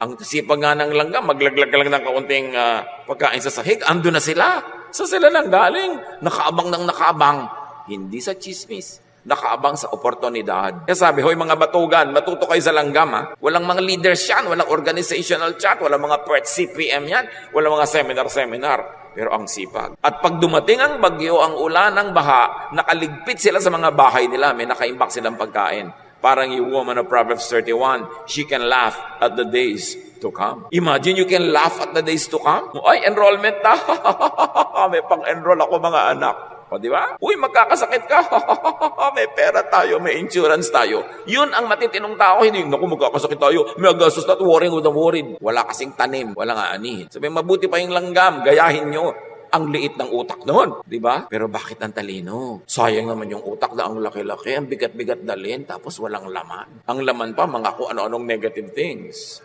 Ang sipag nga ng langgam, maglaglag ka lang ng kaunting pagkain sa sahig, ando na sila. Sa sila lang galing. Nakaabang ng nakaabang. Hindi sa chismis. Nakaabang sa oportunidad. Kaya sabi, hoy mga batugan, matuto kayo sa langgam ha. Walang mga leaders yan, walang organizational chat, walang mga PERT CPM yan, walang mga seminar. Pero ang sipag. At pag dumating ang bagyo, ang ulan, ang baha, nakaligpit sila sa mga bahay nila, may nakaimbak silang pagkain. Parang yung woman of Proverbs 31, she can laugh at the days to come. Imagine you can laugh at the days to come. Ay, enrollment na. May pang-enroll ako mga anak. O, di ba? Uy, magkakasakit ka. May pera tayo, may insurance tayo. Yun ang matitinong tao. Hindi, naku, magkakasakit tayo. May agastos na, worrying with the worried. Wala kasing tanim, wala nga anihin. Sabi, mabuti pa yung langgam, gayahin nyo. Ang liit ng utak noon, di ba? Pero bakit ang talino? Sayang naman yung utak na ang laki-laki, ang bigat-bigat dalhin, tapos walang laman. Ang laman pa, mga kung ano-anong negative things.